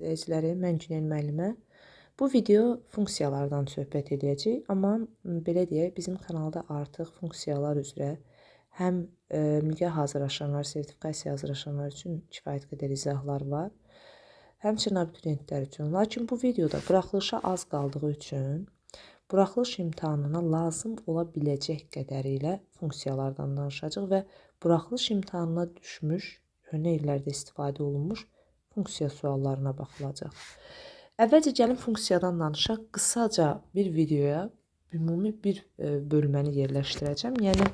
izləyiciləri, mən Günel müəllimə. Bu video funksiyalardan söhbət edəcək, amma belə deyək, bizim kanalda artıq funksiyalar üzrə həm MİQ-ə hazırlaşanlar, sertifikasiya hazırlaşanlar üçün kifayət qədər izahlar var, həmçinin abituriyentlər üçün. Lakin bu videoda buraxılışa az qaldığı üçün buraxılış imtahanına lazım ola biləcək qədərilə funksiyalardan danışacaq və buraxılış imtahanına düşmüş, köhnə illərdə istifadə olunmuş funksiya suallarına baxılacaq. Əvvəlcə gəlin funksiyadan danışaq. Qısaca bir videoya ümumi bir bölməni yerləşdirəcəm. Yəni,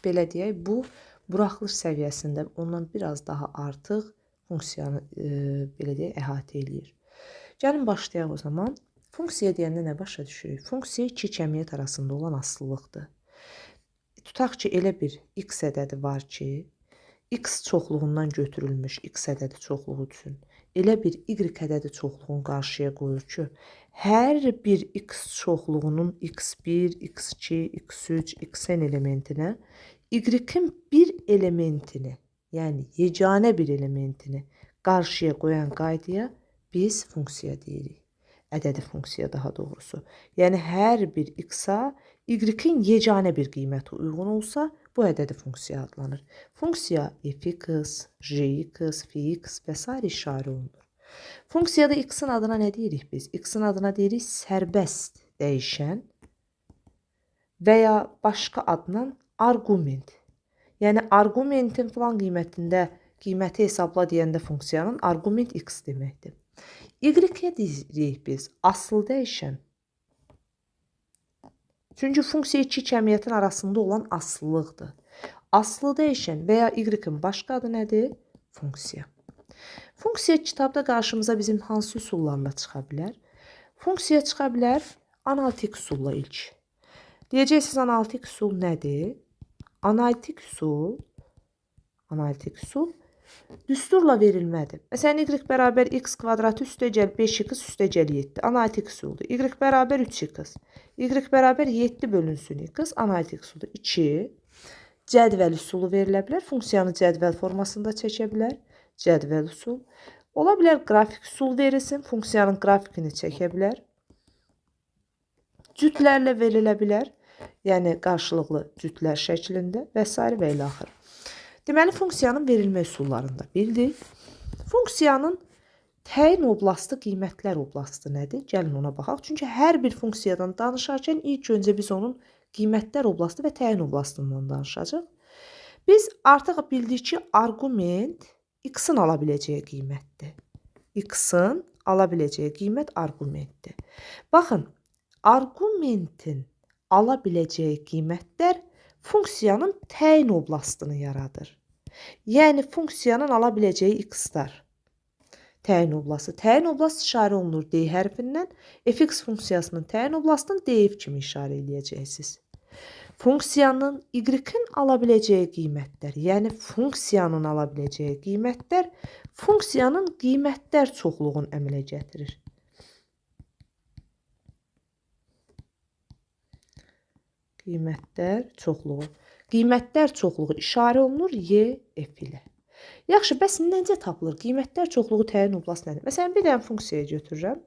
belə deyək, bu buraxılış səviyyəsində ondan biraz daha artıq funksiyanı belə deyək, əhatə eləyir. Gəlin başlayaq o zaman. Funksiya deyəndə nə başa düşürük? Funksiya iki cəmiyyət arasında olan asılılıqdır. Tutaq ki, elə bir x ədədi var ki, x çoxluğundan götürülmüş x ədədi çoxluğu üçün elə bir y ədədi çoxluğunu qarşıya qoyur ki, hər bir x çoxluğunun x1, x2, x3, xn elementinə y-in bir elementini, yəni yeganə bir elementini qarşıya qoyan qaydaya biz funksiya deyirik. Ədədi funksiya daha doğrusu. Yəni, hər bir x-a y-in yeganə bir qiyməti uyğun olsa, bu ədədi funksiya adlanır. Funksiya f(x), j(x), f(x) və s. işarə olunur. Funksiyada x-in adına nə deyirik biz? X-in adına deyirik sərbəst dəyişən və ya başqa adla arqument. Yəni, arqumentin filan qiyməti hesabla deyəndə funksiyanın arqument x deməkdir. Y-ə deyirik biz asıl dəyişən. Çünki funksiya iki cəmiyyətin arasında olan asılılıqdır. Asılı dəyişən və ya y-in başqa adı nədir? Funksiya. Funksiya kitabda qarşımıza bizim hansı üsullarla çıxa bilər? Funksiya çıxa bilər analitik üsulla ilk. Deyəcəksiniz, analitik üsul nədir? Analitik üsul düsturla verilmədir. Məsələn, y bərabər x kvadratı üstəgəl 5x üstəgəl 7. Analitik üsuldur. Y bərabər 3x. Y bərabər 7 bölünsün x. Analitik üsuldur. 2. Cədvəl üsulu verilə bilər. Funksiyanı cədvəl formasında çəkə bilər. Cədvəl üsul. Ola bilər qrafik üsul verilsin. Funksiyanın qrafikini çəkə bilər. Cütlərlə verilə bilər. Yəni, qarşılıqlı cütlər şəklində və s. və ilə axır. Deməli, funksiyanın verilmə üsullarında bildik. Funksiyanın təyin oblastı, qiymətlər oblastı nədir? Gəlin ona baxaq. Çünki hər bir funksiyadan danışarkən ilk öncə biz onun qiymətlər oblastı və təyin oblastından danışacaq. Biz artıq bildik ki, arqument x-in ala biləcəyi qiymətdir. X-in ala biləcəyi qiymət arqumentdir. Baxın, arqumentin ala biləcəyi qiymətlər funksiyanın təyin oblastını yaradır. Yəni, funksiyanın ala biləcəyi x-lar. Təyin oblastı. Təyin oblast işarə olunur D hərfindən. Fx funksiyasının təyin oblastını df kimi işarə eləyəcəksiniz. Funksiyanın y-in ala biləcəyi qiymətlər, yəni funksiyanın ala biləcəyi qiymətlər funksiyanın qiymətlər çoxluğunu əmələ gətirir. Qiymətlər çoxluğu. Qiymətlər çoxluğu işarə olunur y, f ilə. Yaxşı, bəs necə tapılır? Qiymətlər çoxluğu təyin oblast nədir? Məsələn, bir dənə funksiyaya götürürəm.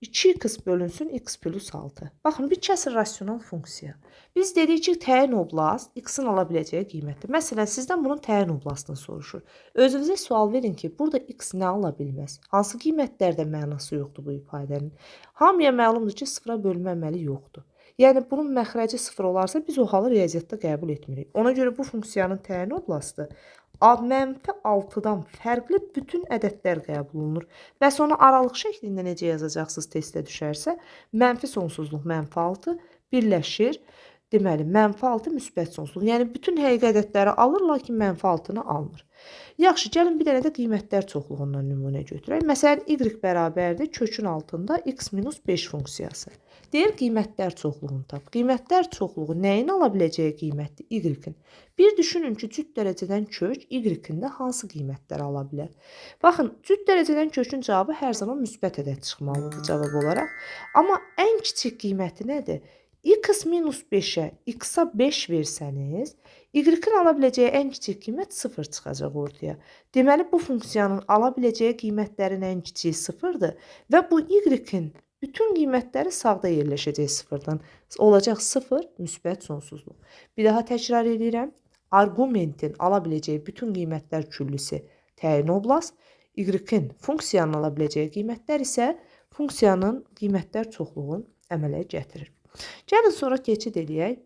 2x bölünsün x plus 6. Baxın, bir kəsr rasional funksiya. Biz dedik ki, təyin oblast x-in ala biləcəyi qiymətdir. Məsələn, sizdən bunun təyin oblastını soruşur. Özünüzə sual verin ki, burada x nə ala bilməz? Hansı qiymətlərdə mənası yoxdur bu ifadənin? Hamıya məlumdur ki, sıfıra bölmə əməli yoxdur. Yəni, bunun məxrəci sıfır olarsa, biz o halı riyaziyyatda qəbul etmirik. Ona görə bu funksiyanın təyin oblastı -6-dan fərqli bütün ədədlər qəbul olunur. Və sonra aralıq şəklində necə yazacaqsınız testə düşərsə, mənfi sonsuzluq -6 birləşir. Deməli, -6 müsbət sonsuzluq. Yəni, bütün həqiqi ədədləri alır, lakin -6-nı almır. Yaxşı, gəlin bir dənə də qiymətlər çoxluğundan nümunə götürək. Məsələn, y bərabərdir kökün altında x minus 5 funksiyası. Deyir, qiymətlər çoxluğunu tap. Qiymətlər çoxluğu nəyin ala biləcəyi qiymətdir? Y-in. Bir düşünün ki, cüt dərəcədən kök y-in də hansı qiymətləri ala bilər? Baxın, cüt dərəcədən kökün cavabı hər zaman müsbət ədəd çıxmalıdır cavab olaraq. Amma ən kiçik qiyməti nədir? X minus 5-ə x-a 5 versəniz, Y-in ala biləcəyi ən kiçik qiymət 0 çıxacaq ortaya. Deməli, bu funksiyanın ala biləcəyi qiymətlərin ən kiçiyi 0-dır və bu Y-in bütün qiymətləri sağda yerləşəcək 0-dan. Olacaq 0 müsbət sonsuzluq. Bir daha təkrar edirəm. Arqumentin ala biləcəyi bütün qiymətlər küllüsü təyin oblast. Y-in funksiyanın ala biləcəyi qiymətlər isə funksiyanın qiymətlər çoxluğunu əmələ gətirir. Gəlin sonra keçid edək.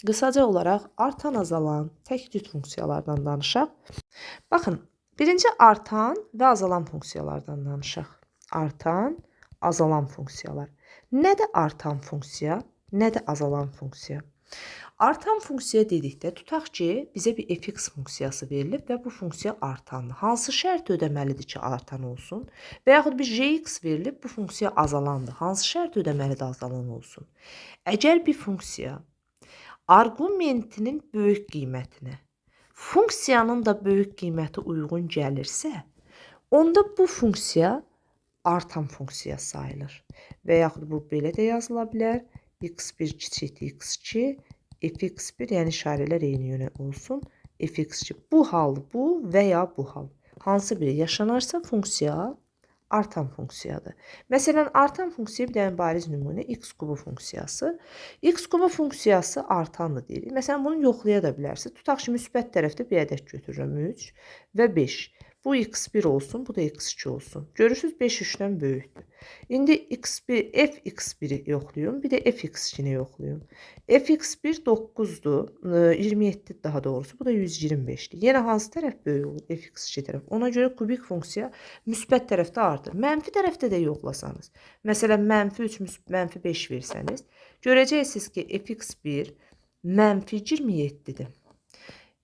Qısaca olaraq artan, azalan, tək cüt funksiyalardan danışaq. Baxın, birinci artan və azalan funksiyalardan danışaq. Artan, azalan funksiyalar. Nədir artan funksiya, nədir azalan funksiya? Artan funksiya dedikdə tutaq ki, bizə bir fx funksiyası verilib və bu funksiya artandır. Hansı şərt ödəməlidir ki, artan olsun? Və yaxud bir gx verilib, bu funksiya azalandır. Hansı şərt ödəməlidir azalan olsun? Əgər bir funksiya arqumentinin böyük qiymətinə, funksiyanın da böyük qiyməti uyğun gəlirsə, onda bu funksiya artan funksiya sayılır. Və yaxud bu belə də yazıla bilər. x1 kiçikdir x2, fx1, yəni işarələr eyni yönə olsun. fx2 bu hal bu və ya bu hal. Hansı biri yaşanarsa funksiya artan funksiyadır. Məsələn, artan funksiya bir dənə bariz nümunə x kubu funksiyası. X kubu funksiyası artandır deyirik. Məsələn, bunu yoxlaya da bilərsiniz. Tutaq ki, müsbət tərəfdə bir ədəd götürürəm 3 və 5. Bu x1 olsun, bu da x2 olsun. Görürsünüz 5 3-dən böyükdür. İndi x1, fx1-i yoxlayın, bir də fx2-ni yoxlayın. fx1 9-dur, 27 daha doğrusu, bu da 125-dir. Yenə hansı tərəf böyük olur? Fx2 tərəf. Ona görə kubik funksiya müsbət tərəfdə artır. Mənfi tərəfdə də yoxlasanız, məsələn, mənfi 3, mənfi 5 versəniz, görəcəksiniz ki, fx1 mənfi 27-dir.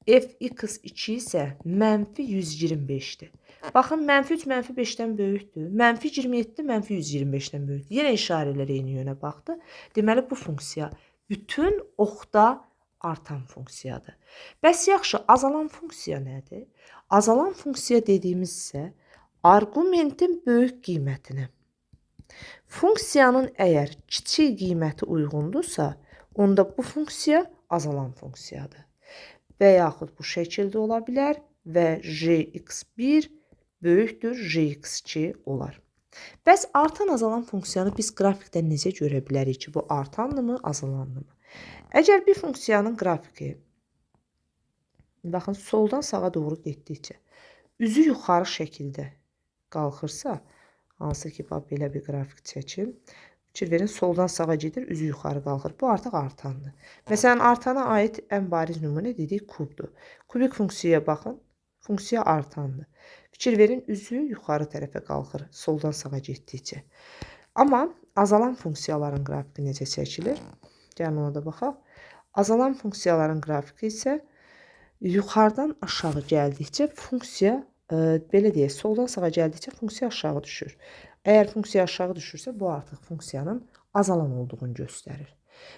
Fx2 isə mənfi 125-dir. Baxın, mənfi 3 mənfi 5-dən böyükdür. Mənfi 27 mənfi 125-dən böyükdür. Yenə işarələr eyni yönə baxdı. Deməli, bu funksiya bütün oxda artan funksiyadır. Bəs yaxşı, azalan funksiya nədir? Azalan funksiya dediyimiz isə arqumentin böyük qiymətinə. Funksiyanın əgər kiçik qiyməti uyğundursa, onda bu funksiya azalan funksiyadır. Və yaxud bu şəkildə ola bilər və gx1 böyükdür gx2 olar. Bəs artan, azalan funksiyanı biz qrafikdə necə görə bilərik ki, bu artanmı, azalanmı? Əgər bir funksiyanın qrafiki, baxın, soldan sağa doğru getdikcə, üzü yuxarı şəkildə qalxırsa, hansı ki, belə bir qrafik çəkim, fikir verin, soldan sağa gedir, üzü yuxarı qalxır. Bu artıq artandır. Məsələn, artana aid ən bariz nümunə dedik kubdur. Kubik funksiyaya baxın, funksiya artandır. Fikir verin, üzü yuxarı tərəfə qalxır, soldan sağa getdikcə. Amma azalan funksiyaların qrafiki necə çəkilir? Gəlin ona da baxaq. Azalan funksiyaların qrafiki isə yuxarıdan aşağı gəldikcə funksiya, belə deyək, soldan sağa gəldikcə funksiya aşağı düşür. Əgər funksiya aşağı düşürsə, bu artıq funksiyanın azalan olduğunu göstərir.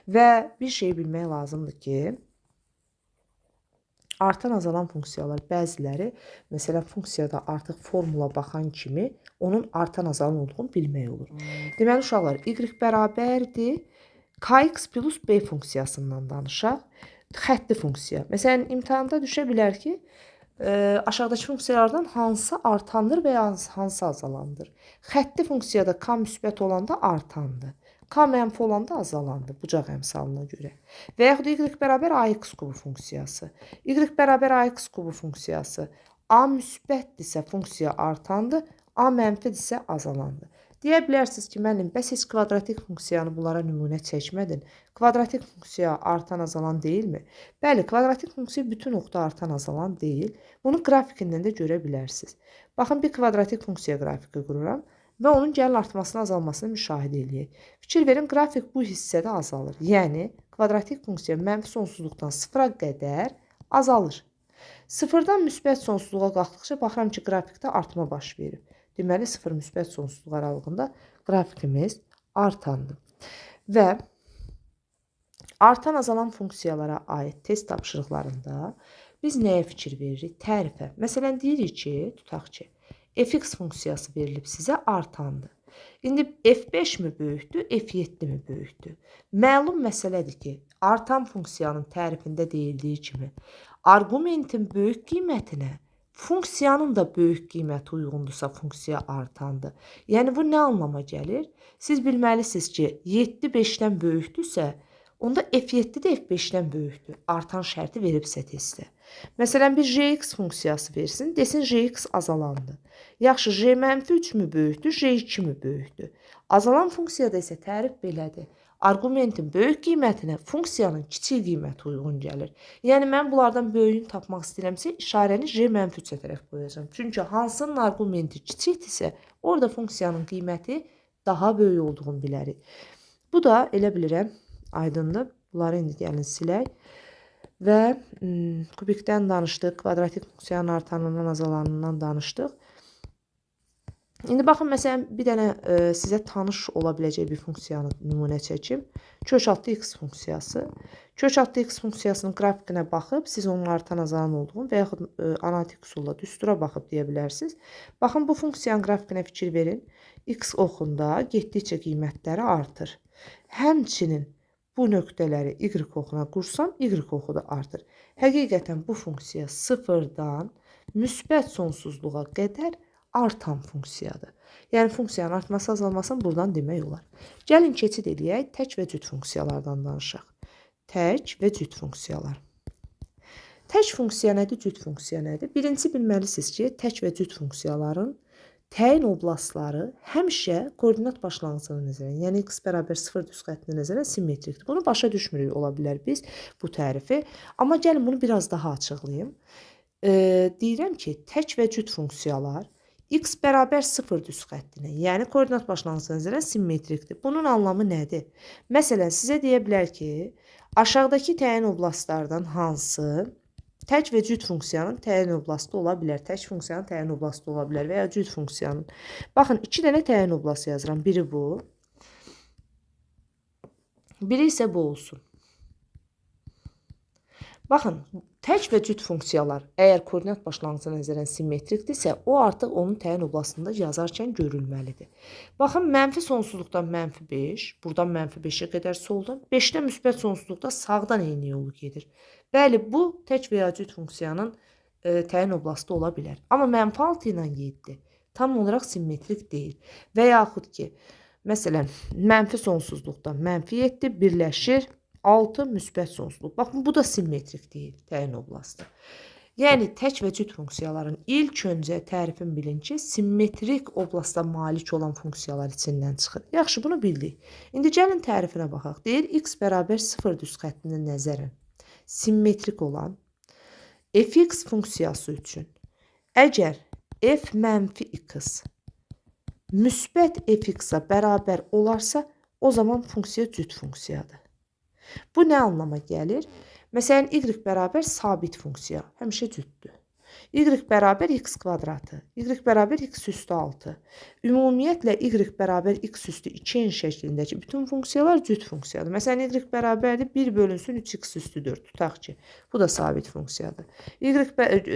Və bir şey bilmək lazımdır ki, artan, azalan funksiyalar bəziləri, məsələn, funksiyada artıq formula baxan kimi onun artan, azalan olduğunu bilmək olur. Deməli, uşaqlar, y bərabərdir kx plus b funksiyasından danışaq. Xətti funksiya. Məsələn, imtahanda düşə bilər ki, aşağıdakı funksiyalardan hansı artandır və ya hansı azalandır? Xətti funksiyada k müsbət olanda artandır. K mənfi olanda azalandır bucaq əmsalına görə. Və yaxud y bərabər ax kubu funksiyası. Y bərabər ax kubu funksiyası. A müsbətdirsə funksiya artandır, A mənfidirsə azalandır. Deyə bilərsiniz ki, müəllim, bəs heç kvadratik funksiyanı bunlara nümunə çəkmədin. Kvadratik funksiya artan, azalan deyilmi? Bəli, kvadratik funksiya bütün oxda artan, azalan deyil. Bunu qrafikindən də görə bilərsiniz. Baxın, bir kvadratik funksiya qrafiki qururam və onun gəlin artmasını, azalmasını müşahidə edək. Fikir verin, qrafik bu hissədə azalır. Yəni, kvadratik funksiya mənfi sonsuzluqdan sıfıra qədər azalır. Sıfırdan müsbət sonsuzluğa qalxdıqca baxıram ki, grafikdə artma baş verir. Deməli, sıfır müsbət sonsuzluq aralığında qrafikimiz artandır. Və artan, azalan funksiyalara aid test tapşırıqlarında biz nəyə fikir veririk? Tərifə. Məsələn, deyirik ki, tutaq ki, fx funksiyası verilib sizə artandır. İndi f5 mi böyükdür, f7 mi böyükdür? Məlum məsələdir ki, artan funksiyanın tərifində deyildiyi kimi, arqumentin böyük qiymətinə funksiyanın da böyük qiyməti uyğundursa funksiya artandır. Yəni bu nə anlama gəlir? Siz bilməlisiniz ki, 7 5-dən böyükdürsə, onda F7 də F5-dən böyükdür. Artan şərti veribsə testdə. Məsələn, bir Jx funksiyası versin, desin Jx azalandı. Yaxşı, J mənfi 3 mü böyükdür, J2 mü böyükdür? Azalan funksiyada isə tərif belədir. Arqumentin böyük qiymətinə funksiyanın kiçik qiyməti uyğun gəlir. Yəni, mən bunlardan böyüyünü tapmaq istəyirəmsə, işarəni J mənfi 3-ə tərəf qoyacağım. Çünki hansının arqumenti kiçikdirsə, orada funksiyanın qiyməti daha böyük olduğunu bilərik. Bu da elə bilirəm, aydındır. Bunları indi gəlin silək. Və kubikdən danışdıq, kvadratik funksiyanın artanından, azalanından danışdıq. İndi baxın, məsələn, bir dənə sizə tanış ola biləcək bir funksiyanı nümunə çəkim. Köçaltlı x funksiyası. Köçaltlı x funksiyasının qrafikinə baxıb, siz onun artan azalan olduğunu və yaxud analitik üsulla düstura baxıb deyə bilərsiniz. Baxın, bu funksiyanın qrafikinə fikir verin. X oxunda getdikcə qiymətləri artır. Həmçinin bu nöqtələri y oxuna qursam, y oxu da artır. Həqiqətən bu funksiya sıfırdan müsbət sonsuzluğa qədər artan funksiyadır. Yəni, funksiyanın artması, azalmasını buradan demək olar. Gəlin, keçid edək, tək və cüt funksiyalardan danışaq. Tək və cüt funksiyalar. Tək funksiya nədir, cüt funksiya nədir? Birinci bilməlisiniz ki, tək və cüt funksiyaların təyin oblastları həmişə koordinat başlanğıcını nəzərən, yəni x bərabər 0 düz xəttini nəzərən simmetrikdir. Bunu başa düşmürük ola bilər biz bu tərifi. Amma gəlin, bunu biraz daha açıqlayayım. Deyirəm ki, tək və cüt funksiyalar x bərabər 0 düz xəttinə, yəni koordinat başlanğıcına nəzərən simmetrikdir. Bunun anlamı nədir? Məsələn, sizə deyə bilər ki, aşağıdakı təyin oblastlardan hansı tək və cüt funksiyanın təyin oblastı ola bilər. Tək funksiyanın təyin oblastı ola bilər və ya cüt funksiyanın. Baxın, 2 dənə təyin oblastı yazıram. Biri bu. Biri isə bu olsun. Baxın, tək və cüt funksiyalar əgər koordinat başlanğıcına nəzərən simmetrikdirsə, o artıq onun təyin oblastında yazarkən görülməlidir. Baxın, mənfi sonsuzluqdan mənfi 5, buradan mənfi 5-ə qədər soldan, 5-dən müsbət sonsuzluqda sağdan eyni yolu gedir. Bəli, bu tək və ya cüt funksiyanın təyin oblastı ola bilər. Amma mənfi 6 ilə 7 tam olaraq simmetrik deyil. Və yaxud ki, məsələn, mənfi sonsuzluqdan mənfi 7 birləşir 6 müsbət sonsuzluq. Baxın, bu da simmetrik deyil, təyin oblastı. Yəni, tək və cüt funksiyaların ilk öncə tərifin bilin ki, simmetrik oblasta malik olan funksiyalar içindən çıxır. Yaxşı, bunu bildik. İndi gəlin tərifinə baxaq. Deyir, x bərabər 0 düz xəttinə nəzərən simmetrik olan fx funksiyası üçün əgər f mənfi x müsbət fx-a bərabər olarsa, o zaman funksiya cüt funksiyadır. Bu nə anlama gəlir? Məsələn, y bərabər sabit funksiya, həmişə cütdür. Y bərabər x kvadratı, y bərabər x üstü 6. Ümumiyyətlə, y bərabər x üstü 2n şəklindəki bütün funksiyalar cüt funksiyadır. Məsələn, y bərabərdir 1 bölünsün 3x üstü 4. Tutaq ki, bu da sabit funksiyadır.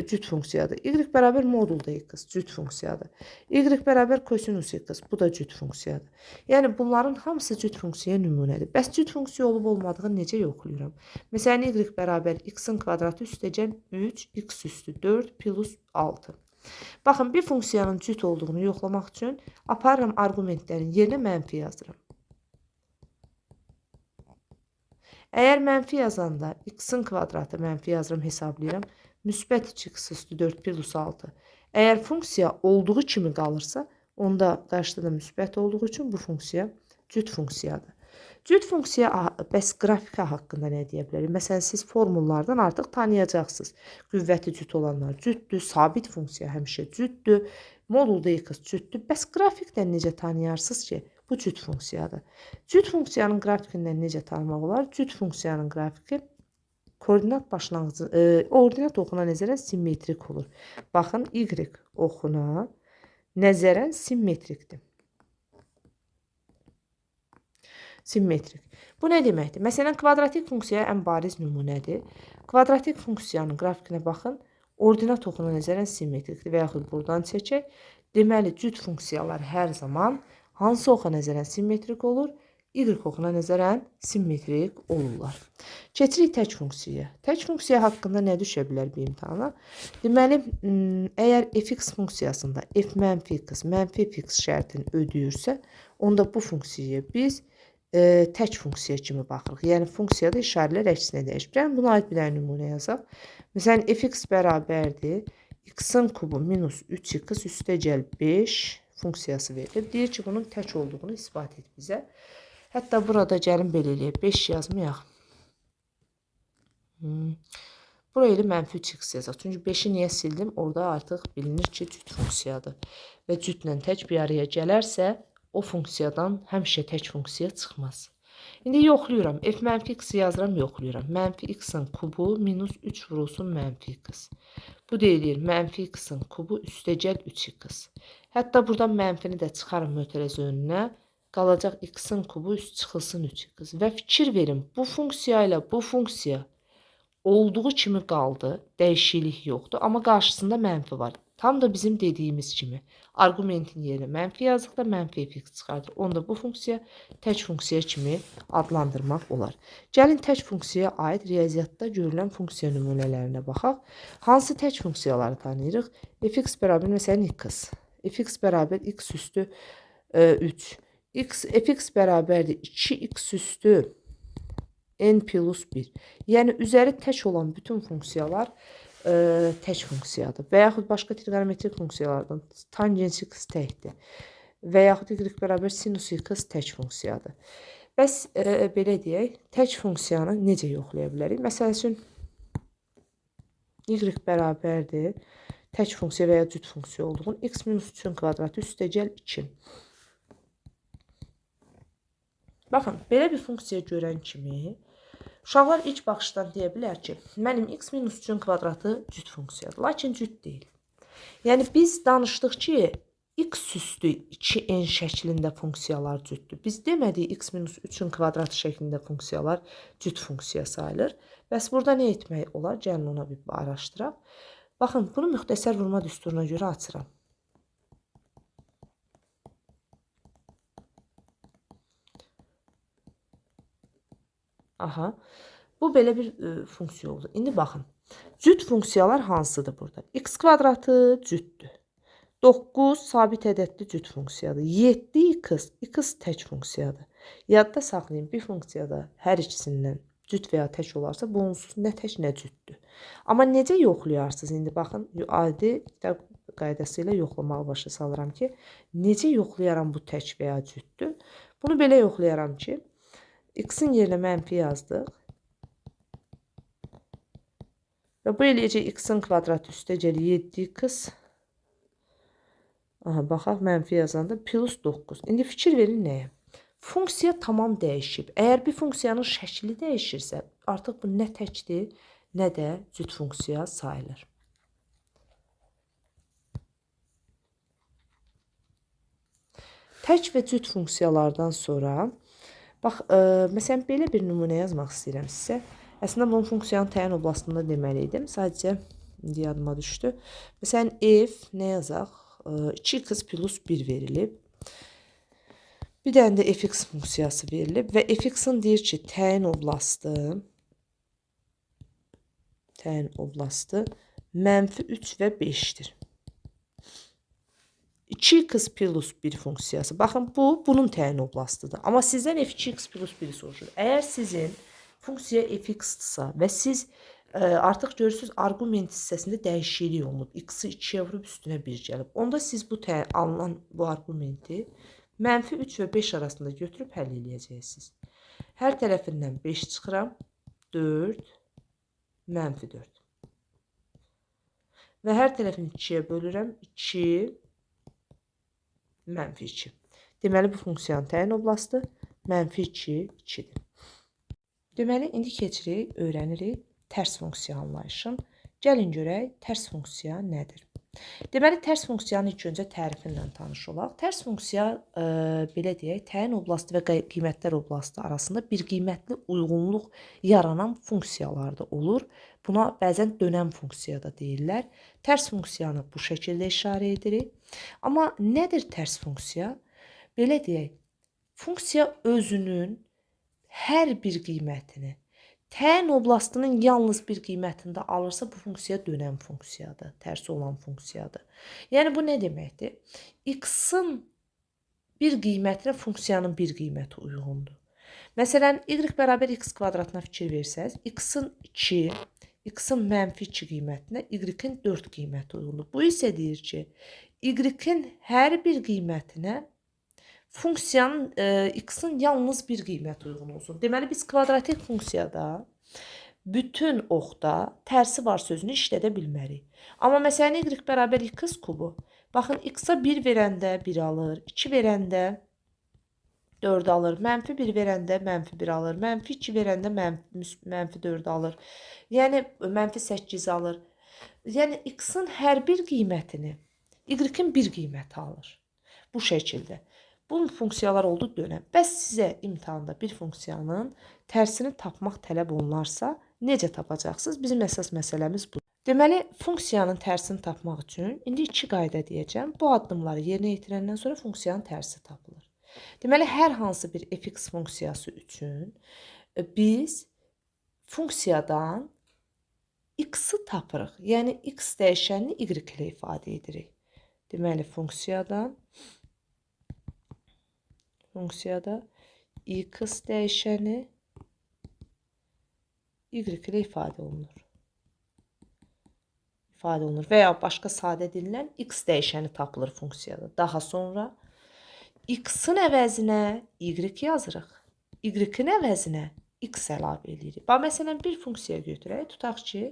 Cüt funksiyadır. Y bərabər modulda x, cüt funksiyadır. Y bərabər kosinus x, bu da cüt funksiyadır. Yəni, bunların hamısı cüt funksiyaya nümunədir. Bəs cüt funksiya olub olmadığını necə yoxlayıram? Məsələn, y bərabər x-in kvadratı üstəcən 3, x üstü 4 plus 6. Baxın, bir funksiyanın cüt olduğunu yoxlamaq üçün aparıram arqumentlərin yerinə mənfi yazıram. Əgər mənfi yazanda x-in kvadratı mənfi yazıram, hesablayıram. Müsbət 2x üstü 4 plus 6. Əgər funksiya olduğu kimi qalırsa, onda qarşıda da müsbət olduğu üçün bu funksiya cüt funksiyadır. Cüt funksiya, bəs qrafika haqqında nə deyə bilərik? Məsələn, siz formullardan artıq tanıyacaqsınız. Qüvvəti cüt olanlar cütdür, sabit funksiya həmişə cütdür, modulda x cütdür. Bəs qrafikdən necə tanıyarsınız ki, bu cüt funksiyadır? Cüt funksiyanın qrafikindən necə tanımaq olar? Cüt funksiyanın qrafiki koordinat başlanğıcı, ordinat oxuna nəzərən simmetrik olur. Baxın, y oxuna nəzərən simmetrikdir. Simmetrik. Bu nə deməkdir? Məsələn, kvadratik funksiya ən bariz nümunədir. Kvadratik funksiyanın qrafikinə baxın, ordinat oxuna nəzərən simmetrikdir və yaxud buradan çəkək. Deməli, cüt funksiyalar hər zaman hansı oxa nəzərən simmetrik olur? y oxuna nəzərən simmetrik olurlar. Keçirik tək funksiyaya. Tək funksiya haqqında nə düşə bilər bir imtahana? Deməli, əgər fx funksiyasında f mənfi x, mənfi x şərtini ödəyirsə, onda bu funksiyaya biz tək funksiya kimi baxırıq. Yəni, funksiyada işarələr əksinə dəyişir. Yəni, buna aid bir nümunə yazaq. Məsələn, fx bərabərdir. X-in kubu minus 3x üstəgəl 5 funksiyası verilir. Deyir ki, bunun tək olduğunu ispat et bizə. Hətta burada gəlin belə eləyək. 5 yazmayaq. Buraya elə mənfi 3x yazaq. Çünki 5-i niyə sildim? Orada artıq bilinir ki, cüt funksiyadır. Və cütlə tək bir araya gələrsə, o funksiyadan həmişə tək funksiya çıxmaz. İndi yoxlayıram. F mənfi x yazıram, yoxlayıram. Mənfi x-in kubu minus 3 vurulsun mənfi x. Bu deyilir mənfi x-in kubu üstəgəl 3x. Hətta buradan mənfini də çıxarım mötərəz önünə. Qalacaq x-in kubu üst çıxılsın 3x. Və fikir verin, bu funksiya ilə bu funksiya olduğu kimi qaldı. Dəyişiklik yoxdur. Amma qarşısında mənfi var. Tam da bizim dediyimiz kimi. Argumentin yerinə mənfi yazdıqda mənfi fx çıxardır. Onda bu funksiya tək funksiya kimi adlandırmaq olar. Gəlin tək funksiyaya aid riyaziyyatda görülən funksiya nümunələrinə baxaq. Hansı tək funksiyaları tanıyırıq? Fx bərabər məsələn x. Fx bərabər x üstü 3. Fx bərabərdir 2x üstü n plus 1. Yəni, üzəri tək olan bütün funksiyalar tək funksiyadır. Və yaxud başqa trigonometrik funksiyalardan tangens x təkdir. Və yaxud y bərabər sinus x tək funksiyadır. Bəs belə deyək, tək funksiyanı necə yoxlaya bilərik? Məsəl üçün, y bərabərdir tək funksiya və ya cüt funksiya olduğun x minus 3-ün kvadratı üstəgəl 2. Baxın, belə bir funksiya görən kimi uşaqlar ilk baxışdan deyə bilər ki, mənim x minus 3-ün kvadratı cüt funksiyadır. Lakin cüt deyil. Yəni, biz danışdıq ki, x üstü 2n şəklində funksiyalar cütdür. Biz demədik x minus 3-ün kvadratı şəklində funksiyalar cüt funksiya sayılır. Bəs burada nə etmək olar? Gəlin ona bir araşdıraq. Baxın, bunu müxtəsər vurma düsturuna görə açıram. Aha, bu belə bir funksiya oldu. İndi baxın, cüt funksiyalar hansıdır burada? X kvadratı cütdür. 9 sabit ədədli cüt funksiyadır. 7x, x tək funksiyadır. Yadda saxlayın, bir funksiyada hər ikisindən cüt və ya tək olarsa, bu onsuz nə tək, nə cütdür. Amma necə yoxlayarsınız? İndi baxın, adi kitab qaydası ilə yoxlamağı başa salıram ki, necə yoxlayaram bu tək və ya cütdür? Bunu belə yoxlayaram ki, x-in yerinə mənfi yazdıq. Və bu eləyəcək x-in kvadratı üstəgəl 7x. Aha, baxaq, mənfi yazanda plus 9. İndi fikir verin nəyə? Funksiya tamam dəyişib. Əgər bir funksiyanın şəkli dəyişirsə, artıq bu nə təkdir, nə də cüt funksiya sayılır. Tək və cüt funksiyalardan sonra bax, məsələn, belə bir nümunə yazmaq istəyirəm sizə. Əslində, bunun funksiyanın təyin oblastında deməliydim. Sadəcə, indi yadıma düşdü. Məsələn, f nə yazaq? 2x plus 1 verilib. Bir dənə də fx funksiyası verilib. Və fx-in deyir ki, təyin oblastı mənfi 3 və 5-dir. 2x plus 1 funksiyası. Baxın, bu, bunun təyin oblastıdır. Amma sizdən f2x plus 1-i soruşur. Əgər sizin funksiya fx-dırsa və siz artıq görürsünüz, argument hissəsində dəyişiklik olunub. X-i 2-yə vurub üstünə 1 gəlib. Onda siz bu alınan bu argumenti mənfi 3 və 5 arasında götürüb həll eləyəcəksiniz. Hər tərəfindən 5 çıxıram. 4, mənfi 4. Və hər tərəfini 2-yə bölürəm. 2, mənfi 2. Deməli, bu funksiyanın təyin oblastı mənfi 2, 2-dir. Deməli, indi keçirik, öyrənirik tərs funksiya anlayışın. Gəlin görək, tərs funksiya nədir? Deməli, tərs funksiyanın ilk öncə tərifi ilə tanış olaq. Tərs funksiya, belə deyək, təyin oblastı və qiymətlər oblastı arasında bir qiymətli uyğunluq yaranan funksiyalarda olur. Buna bəzən dönəm funksiya da deyirlər. Tərs funksiyanı bu şəkildə işarə edirik. Amma nədir tərs funksiya? Belə deyək, funksiya özünün hər bir qiymətini təyin oblastının yalnız bir qiymətində alırsa, bu funksiya dönəm funksiyadır, tərsi olan funksiyadır. Yəni, bu nə deməkdir? X-ın bir qiymətinə funksiyanın bir qiyməti uyğundur. Məsələn, y bərabər x kvadratına fikir versəz, x-ın 2, x-ın mənfi 2 qiymətinə y-in 4 qiyməti uyğundur. Bu isə deyir ki, y-in hər bir qiymətinə funksiyanın x-ın yalnız bir qiyməti uyğun olsun. Deməli, biz kvadratik funksiyada bütün oxda tərsi var sözünü işlədə bilmərik. Amma məsələn, y bərabər x kubu. Baxın, x-a 1 verəndə 1 alır, 2 verəndə 4 alır, mənfi 1 verəndə mənfi 1 alır, mənfi 2 verəndə mənfi 4 alır, yəni mənfi 8 alır. Yəni, x-ın hər bir qiymətini y-in bir qiyməti alır. Bu şəkildə. Bu funksiyalar oldu dönəm. Bəs sizə imtahanda bir funksiyanın tərsini tapmaq tələb olunarsa, necə tapacaqsınız? Bizim əsas məsələmiz budur. Deməli, funksiyanın tərsini tapmaq üçün indi 2 qayda deyəcəm. Bu addımları yerinə yetirəndən sonra funksiyanın tərsi tapılır. Deməli, hər hansı bir fx funksiyası üçün biz funksiyadan x-i tapırıq. Yəni, x dəyişənini y ilə ifadə edirik. Deməli, funksiyada x dəyişəni y ilə ifadə olunur. Və ya başqa sadə dillə x dəyişəni tapılır funksiyada. Daha sonra x-in əvəzinə y yazırıq. Y-in əvəzinə x əlavə edirik. Məsələn, bir funksiya götürək. Tutaq ki,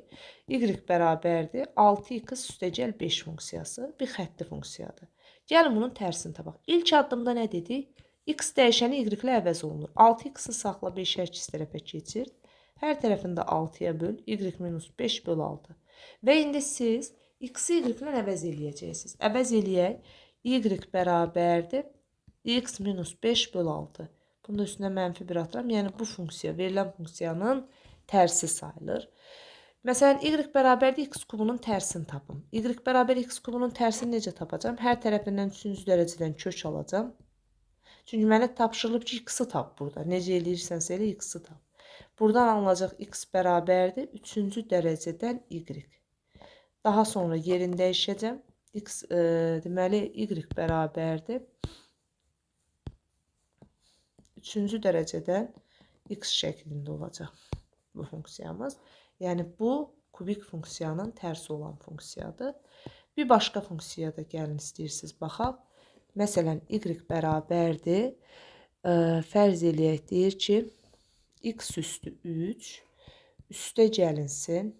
y bərabərdir 6x üstəgəl 5 funksiyası bir xətti funksiyadır. Gəlin bunun tərsini tapaq. İlk addımda nə dedik? X dəyişəni y ilə əvəz olunur. 6x-i saxla 5-i hər iki tərəfə keçir. Hər tərəfində 6-ya böl, y minus 5 böl 6. Və indi siz x-i y ilə əvəz eləyəcəksiniz. Əvəz eləyək, y bərabərdir x minus 5 böl 6. Bunun da üstünə mənfi 1 atıram. Yəni, bu funksiya, verilən funksiyanın tərsi sayılır. Məsələn, y bərabərdir x kubunun tərsini tapın. Y bərabər x kubunun tərsini necə tapacam? Hər tərəfindən 3-cü dərəcədən kök alacam. Çünki mənə tapşırılıb ki, x-i tap burada. Necə eləyirsənsə elə x-i tap. Buradan alınacaq x bərabərdir 3-cü dərəcədən y. Daha sonra yerini dəyişəcəm. Deməli, y bərabərdir 3-cü dərəcədən x şəklində olacaq bu funksiyamız. Yəni, bu kubik funksiyanın tərsi olan funksiyadır. Bir başqa funksiyada gəlin istəyirsiniz, baxaq. Məsələn, y bərabərdir. Fərz eləyək, deyir ki, x üstü 3 üstə gəlinsin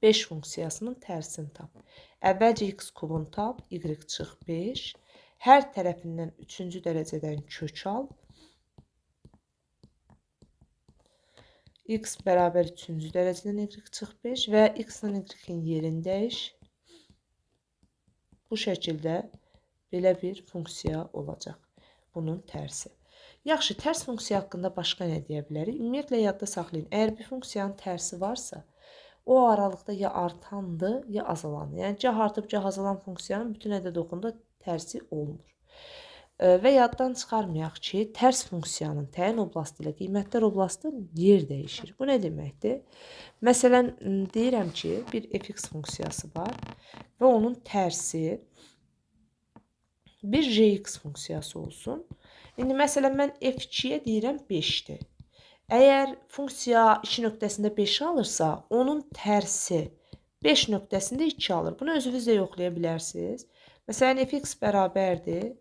5 funksiyasının tərsini tap. Əvvəlcə x kubunu tap, y çıx 5. Hər tərəfindən 3-cü dərəcədən kök al. X bərabər 3-cü dərəcədən y çıx 5 və x-in y-in yerini dəyiş. Bu şəkildə belə bir funksiya olacaq. Bunun tərsi. Yaxşı, tərs funksiya haqqında başqa nə deyə bilərik? Ümumiyyətlə, yadda saxlayın. Əgər bir funksiyanın tərsi varsa, o aralıqda ya artandır, ya azalandır. Yəni, gah artıb, gah azalan funksiyanın bütün ədəd oxunda tərsi olmur. Və yaddan çıxarmayaq ki, tərs funksiyanın təyin oblastı ilə qiymətlər oblastı yer dəyişir. Bu nə deməkdir? Məsələn, deyirəm ki, bir fx funksiyası var və onun tərsi bir gx funksiyası olsun. İndi məsələn, mən f2-yə deyirəm 5-dir. Əgər funksiya 2 nöqtəsində 5 alırsa, onun tərsi 5 nöqtəsində 2 alır. Bunu özünüz də yoxlaya bilərsiniz. Məsələn, fx bərabərdir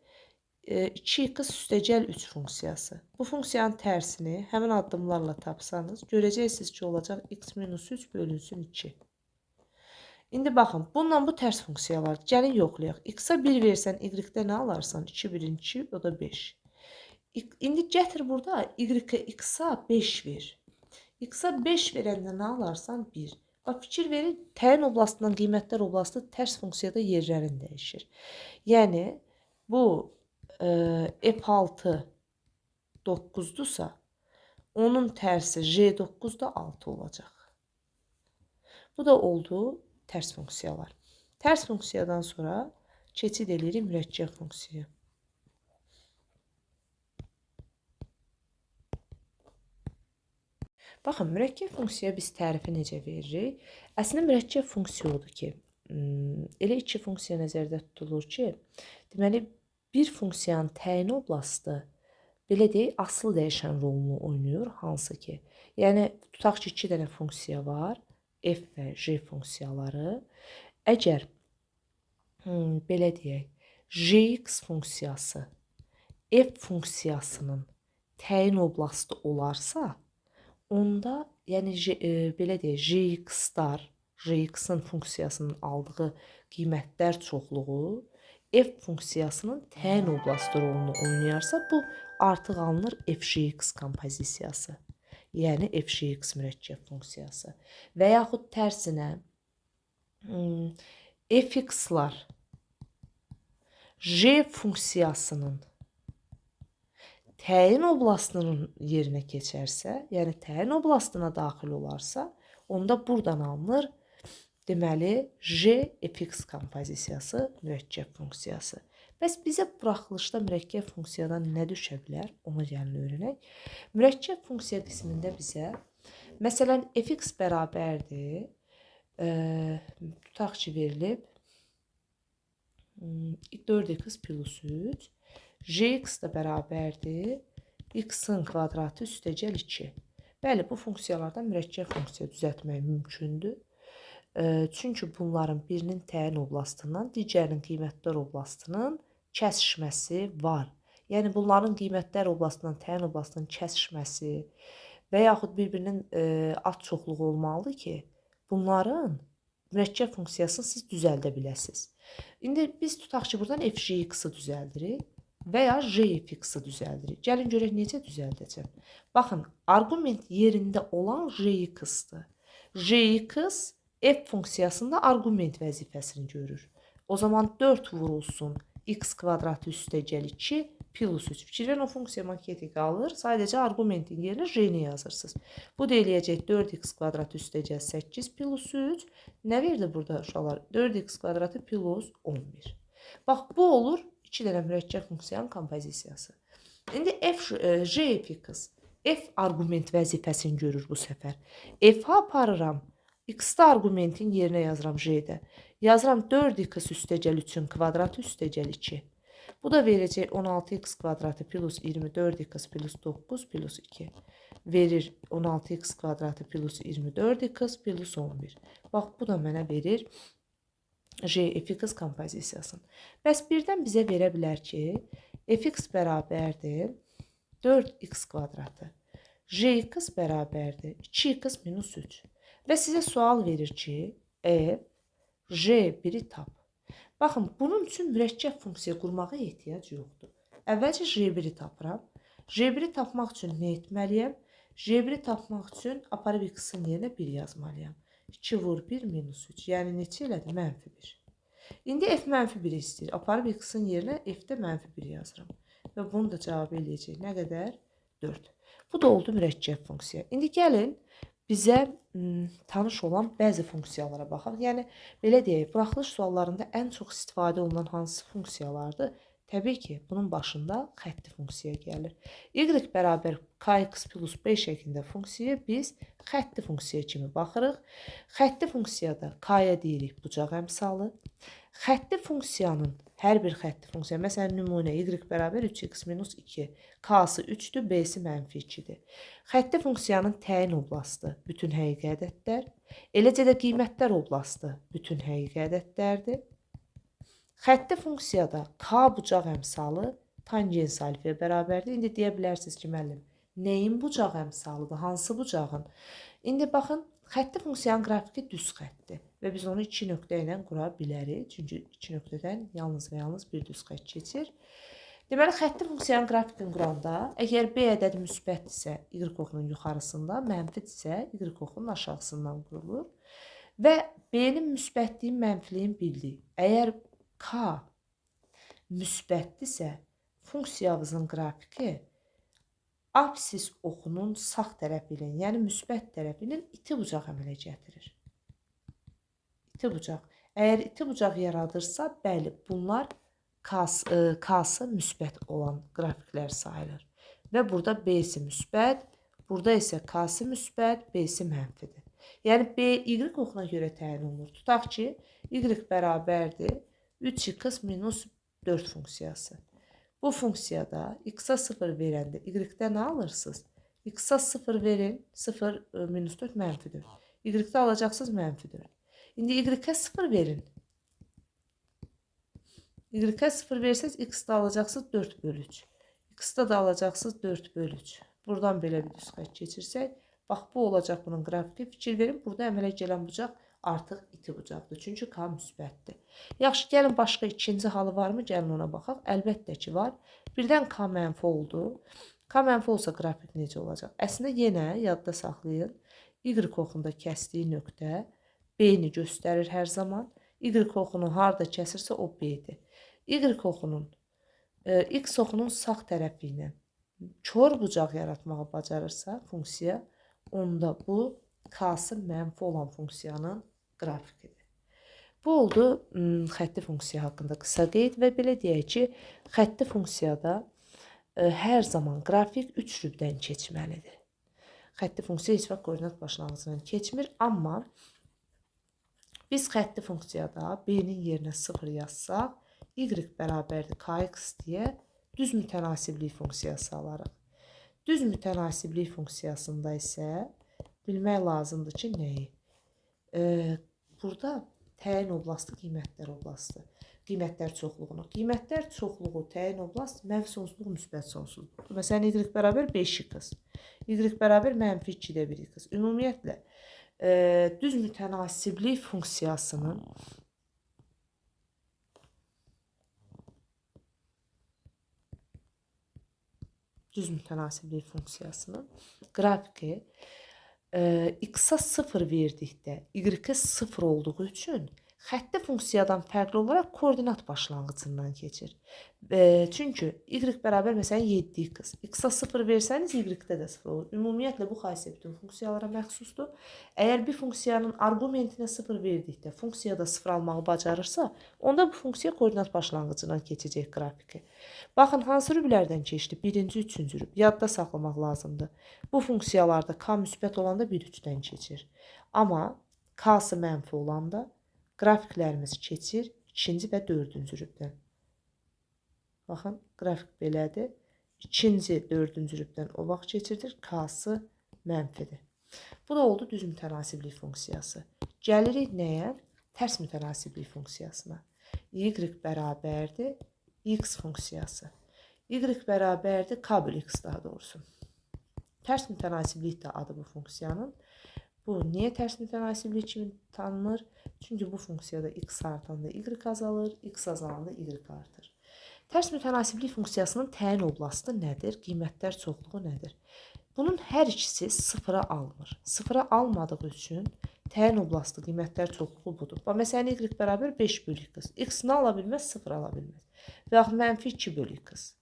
2x üstəgəl 3 funksiyası. Bu funksiyanın tərsini həmin addımlarla tapsanız, görəcəksiniz ki, olacaq x minus 3 bölünsün 2. İndi baxın, bununla bu tərs funksiyalar. Gəlin yoxlayaq. X-a 1 versən, y-də nə alarsan? 2 1-in 2, o da 5. İndi gətir burada x-a 5 ver. X-a 5 verəndə nə alarsan? 1. Bax, fikir verin, təyin oblastından qiymətlər oblastı tərs funksiyada yerlərini dəyişir. Yəni, bu f6 9-dursa, onun tərsi j9-da 6 olacaq. Bu da oldu tərs funksiyalar. Tərs funksiyadan sonra keçid edirik mürəkkəb funksiyaya. Baxın, mürəkkəb funksiyaya biz tərifi necə veririk? Əslində mürəkkəb funksiya odur ki, elə iki funksiya nəzərdə tutulur ki, deməli bir funksiyanın təyin oblasti belə deyək, asıl dəyişən rolunu oynayır, hansı ki, yəni tutaq ki, 2 dənə funksiya var, f və j funksiyaları. Əgər belə deyək, jx funksiyası f funksiyasının təyin oblasti olarsa, onda, yəni belə deyək, jx-ın funksiyasının aldığı qiymətlər çoxluğu f funksiyasının təyin oblasti rolunu oynayarsa, bu artıq alınır fjx kompozisiyası. Yəni fjx mürəkkəb funksiyası. Və yaxud tərsinə fx-lar j funksiyasının təyin oblastının yerinə keçərsə, yəni təyin oblastına daxil olarsa, onda buradan alınır, deməli, jfx kompozisiyası mürəkkəb funksiyası. Bəs bizə buraxılışda mürəkkəb funksiyadan nə düşə bilər? Onu gəlin öyrənək. Mürəkkəb funksiya qismində bizə, məsələn, fx bərabərdir, tutaq ki, verilib 4x plus 3, jx da bərabərdir x-in kvadratı üstəgəl 2. Bəli, bu funksiyalardan mürəkkəb funksiya düzəltmək mümkündür. Çünki bunların birinin təyin oblastından digərinin qiymətlər oblastının kəsişməsi var. Yəni, bunların qiymətlər oblastından təyin oblastının kəsişməsi və yaxud bir-birinin ad çoxluğu olmalıdır ki, bunların mürəkkəb funksiyasını siz düzəldə biləsiniz. İndi biz tutaq ki, buradan fjx-ı düzəldirik və ya jfx-ı düzəldirik. Gəlin görək necə düzəldəcəm. Baxın, arqument yerində olan jx-dır. Jx f funksiyasında arqument vəzifəsini görür. O zaman 4 vurulsun x kvadratı üstəgəl 2 plus 3. Fikirlərin o funksiya maketi qalır. Sadəcə arqumentin yerinə j-ni yazırsınız. Bu da eləyəcək 4x kvadratı üstəgəl 8 plus 3. Nə verdi burada uşaqlar? 4x kvadratı plus 11. Bax, bu olur 2 dənə mürəkkəb funksiyanın kompozisiyası. İndi jfx f arqument vəzifəsini görür bu səfər. F-i aparıram. X-də arqumentin yerinə yazıram j-də. Yazıram 4x üstəgəl 3-ün kvadratı üstəgəl 2. Bu da verəcək 16x kvadratı plus 24x plus 9 plus 2. Verir 16x kvadratı plus 24x plus 11. Bax, bu da mənə verir jfx kompozisiyasını. Bəs birdən bizə verə bilər ki, fx bərabərdir 4x kvadratı. Jx bərabərdir 2x minus 3. Və sizə sual verir ki, j1-i tap. Baxın, bunun üçün mürəkkəb funksiya qurmağa ehtiyac yoxdur. Əvvəlcə j1-i tapıram. j1-i tapmaq üçün nə etməliyəm? j1-i tapmaq üçün aparıb x-in yerinə 1 yazmalıyam. 2 vur 1 minus 3. Yəni neçə elədi? Mənfi 1. İndi f mənfi 1 istəyir. Aparıb x-in yerinə f-də mənfi 1 yazıram. Və bunu da cavabı eləyəcək. Nə qədər? 4. Bu da oldu mürəkkəb funksiya. İndi gəlin bizə tanış olan bəzi funksiyalara baxaq. Yəni, belə deyək, buraxılış suallarında ən çox istifadə olunan hansı funksiyalardır? Təbii ki, bunun başında xətti funksiya gəlir. Y bərabər kx plus b şəklində funksiyaya biz xətti funksiya kimi baxırıq. Xətti funksiyada k-ya deyirik bucaq əmsalı. Xətti funksiyanın hər bir xətti funksiya, məsələn, nümunə y bərabər 3x minus 2, k-sı 3-dür, b-si mənfi 2-dir. Xətti funksiyanın təyin oblasti bütün həqiqi ədədlər, eləcə də qiymətlər oblasti bütün həqiqi ədədlərdir. Xətti funksiyada k bucaq əmsalı tangens alfaya bərabərdir. İndi deyə bilərsiniz ki, müəllim, nəyin bucaq əmsalıdır, hansı bucağın? İndi baxın, xətti funksiyanın qrafiki düz xətdir və biz onu 2 nöqtə ilə qura bilərik. Çünki 2 nöqtədən yalnız və yalnız bir düz xətt keçir. Deməli, xətti funksiyanın qrafikini quranda, əgər b ədədi müsbətdirsə, y oxunun yuxarısında, mənfidirsə, y oxunun aşağısından qurulur. Və b-nin müsbətliyin, mənfiliyin bildik. Əgər k müsbətdirsə, funksiyamızın qrafiki absis oxunun sağ tərəfi ilə, yəni müsbət tərəfi ilə iti bucaq əmələ gətirir. İti bucaq. Əgər iti bucaq yaradırsa, bəli, bunlar k-sı müsbət olan qrafiklər sayılır. Və burada b-si müsbət, Burada isə k-sı müsbət, b-si mənfidir. Yəni b y oxuna görə təyin olunur. Tutaq ki, y bərabərdir 3x minus 4 funksiyası. Bu funksiyada x-a 0 verəndə y-də nə alırsınız? X-a 0 verin, 0 minus 4 mənfidir. Y-də alacaqsınız mənfidir. İndi y-ə 0 verin. Y-ə 0 versəz x-də alacaqsınız 4 bölü 3. X-də da alacaqsınız 4 bölü 3. Buradan belə bir düz xətt keçirsək, bax bu olacaq bunun qrafiki. Fikir verin, burada əmələ gələn bucaq artıq iti bucaqdır. Çünki k müsbətdir. Yaxşı, gəlin başqa ikinci halı varmı? Gəlin ona baxaq. Əlbəttə ki, var. Birdən k mənfi oldu. K mənfi olsa qrafik necə olacaq? Əslində yenə yadda saxlayın. Y oxunda kəsdiyi nöqtə B-ni göstərir hər zaman. Y oxunu harda kəsirsə o B-dir. Y oxunun x oxunun sağ tərəfi ilə kör bucaq yaratmağı bacarırsa funksiya, onda bu k-sı mənfi olan funksiyanın qrafikidir. Bu oldu xətti funksiya haqqında qısa qeyd və belə deyək ki, xətti funksiyada hər zaman qrafik 3 rübdən keçməlidir. Xətti funksiya heç vaxt koordinat başlanğıcından keçmir, amma biz xətti funksiyada b-nin yerinə 0 yazsaq, y bərabərdir kx deyə düz mütənasiblik funksiyası alarıq. Düz mütənasiblik funksiyasında isə bilmək lazımdır ki, nəyi? Burada təyin oblastı qiymətlər oblastı. Qiymətlər çoxluğunu. Qiymətlər çoxluğu təyin oblast mənfi sonsuzluq, müsbət sonsuzluq. Məsələn, y bərabər 5x. Y bərabər mənfi 2-də 1x. Ümumiyyətlə, düz mütənasiblik funksiyasının qrafiki x-a 0 verdikdə y-ə 0 olduğu üçün xətti funksiyadan fərqli olaraq koordinat başlanğıcından keçir. Çünki y bərabər məsələn 7x. X-a 0 versəniz y-də də 0 olur. Ümumiyyətlə bu xassiyyət bütün funksiyalara məxsusdur. Əgər bir funksiyanın arqumentinə 0 verdikdə funksiyada 0 almağı bacarırsa, onda bu funksiya koordinat başlanğıcından keçəcək qrafiki. Baxın, hansı rüblərdən keçdi? Birinci, üçüncü rüb. Yadda saxlamaq lazımdır. Bu funksiyalarda k müsbət olanda 1-3-dən keçir. Amma k-sı mənfi olanda qrafiklərimiz keçir 2-ci və 4-cü rübdən. Baxın, qrafik belədir. 2-ci, 4-cü rübdən o vaxt keçirilir. K-sı mənfidir. Bu da oldu düz mütənasiblik funksiyası. Gəlirik nəyə? Tərs mütənasiblik funksiyasına. Y bərabərdir x funksiyası. Y bərabərdir k bölü x daha doğrusu. Tərs mütənasiblik də adı bu funksiyanın. Bu niyə tərs mütənasiblik kimi tanınır? Çünki bu funksiyada x artanda y azalır, x azalanda y artır. Tərs mütənasiblik funksiyasının təyin oblastı nədir? Qiymətlər çoxluğu nədir? Bunun hər ikisi sıfıra almır. Sıfıra almadığı üçün təyin oblastı qiymətlər çoxluğu budur. Məsələn, y bərabər 5 bölü x. X-ni ala bilməz, 0 ala bilməz. Və yaxud mənfi 2 bölü x.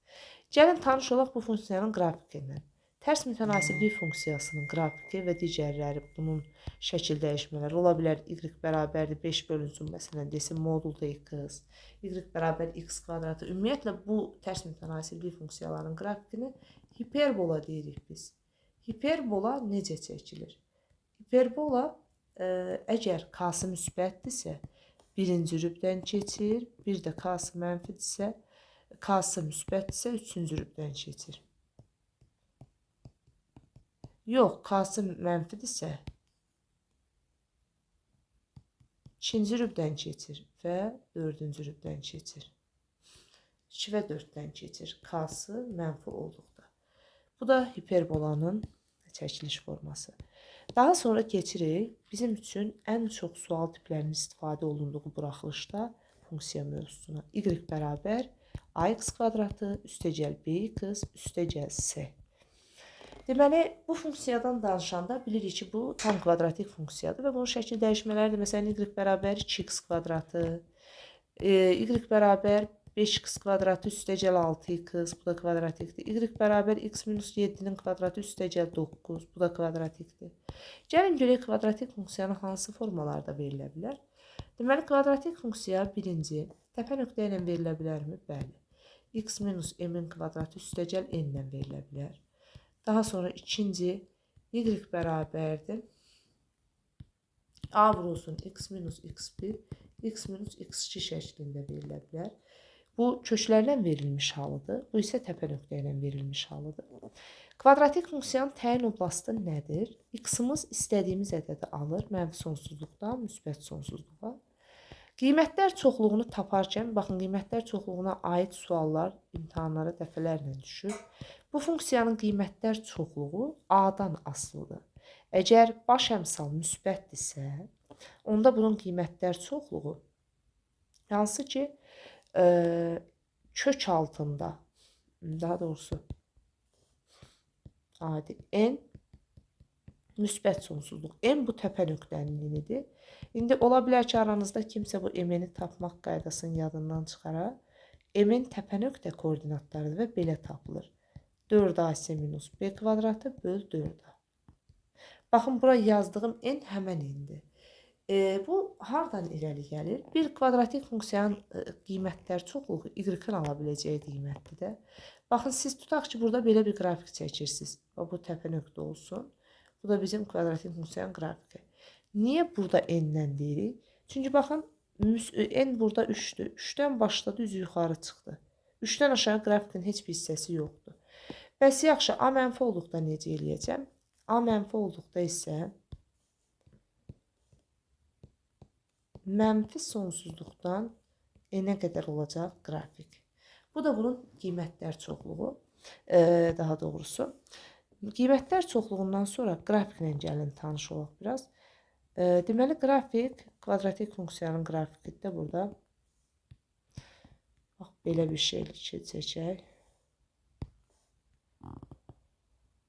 Gəlin tanış olaq bu funksiyanın qrafikindən. Tərs mütənasiblik funksiyasının qrafiki və digərləri bunun şəkil dəyişmələri ola bilər. Y bərabərdir 5 bölünsün, məsələn, desin modulda x, y bərabər x kvadratı. Ümumiyyətlə, bu tərs mütənasiblik funksiyalarının qrafikini hiperbola deyirik biz. Hiperbola necə çəkilir? Hiperbola, əgər k-sı müsbətdirsə, birinci rübdən keçir, bir də k-sı mənfidirsə, k-sı müsbətdirsə, üçüncü rübdən keçir. Yox, k-sı mənfidirsə, ikinci rübdən keçir və dördüncü rübdən keçir. 2 və 4-dən keçir, k-sı mənfi olduqda. Bu da hiperbolanın çəkiliş forması. Daha sonra keçirik bizim üçün ən çox sual tiplərinin istifadə olunduğu buraxılışda funksiya mövzusuna. Y bərabər ax kvadratı üstəgəl bx üstəgəl s. Deməli, bu funksiyadan danışanda bilirik ki, bu tam kvadratik funksiyadır və bunun şəkil dəyişmələri də məsələn, y bərabər 2x kvadratı, y bərabər 5x kvadratı üstəgəl 6x, bu da kvadratikdir. Y bərabər x minus 7-nin kvadratı üstəgəl 9, bu da kvadratikdir. Gəlin görək kvadratik funksiyanın hansı formalarda verilə bilər? Deməli, kvadratik funksiya birinci, təpə nöqtə ilə verilə bilərmi? Bəli. X minus m-in kvadratı üstəgəl n ilə verilə bilər. Daha sonra ikinci, Y bərabərdir. A vurulsun x minus x1, x minus x2 şəklində verilə bilər. Bu köklərlə verilmiş halıdır. Bu isə təpə nöqtə ilə verilmiş halıdır. Kvadratik funksiyanın təyin oblasti nədir? X-ımız istədiyimiz ədədi alır. Mənfi sonsuzluqdan müsbət sonsuzluğa. Qiymətlər çoxluğunu taparkən, baxın, qiymətlər çoxluğuna aid suallar imtahanlara dəfələrlə düşür. Bu funksiyanın qiymətlər çoxluğu A-dan asılıdır. Əgər baş əmsal müsbətdirsə, onda bunun qiymətlər çoxluğu, hansı ki, kök altında, daha doğrusu, adi n müsbət sonsuzluq. N bu təpə nöqtənin enidir. İndi ola bilər ki, aranızda kimsə bu m-ni tapmaq qaydasını yadından çıxara. M-in təpə nöqtə koordinatlarıdır və belə tapılır. 4ac minus b kvadratı böl 4a. Baxın, bura yazdığım n həmən n-dir. Bu, hardan irəli gəlir? Bir kvadratik funksiyanın qiymətlər çoxluğu y-in ala biləcəyi qiymətdir də. Baxın, siz tutaq ki, burada belə bir qrafik çəkirsiniz. Bu təpə nöqtə olsun. Bu da bizim kvadratik funksiyanın qrafiki. Niyə burada n-dən deyirik? Çünki baxın, n burada 3-dür. 3-dən başladı, üzü yuxarı çıxdı. 3-dən aşağı qrafikin heç bir hissəsi yoxdur. Bəs yaxşı, A mənfi olduqda necə eləyəcəm? A mənfi olduqda isə mənfi sonsuzluqdan n-ə qədər olacaq qrafik. Bu da bunun qiymətlər çoxluğu, daha doğrusu. Qiymətlər çoxluğundan sonra qrafiklə gəlin tanış olaq biraz. Deməli, qrafik, kvadratik funksiyanın qrafikidir də burada. Bax, belə bir şey çəkək.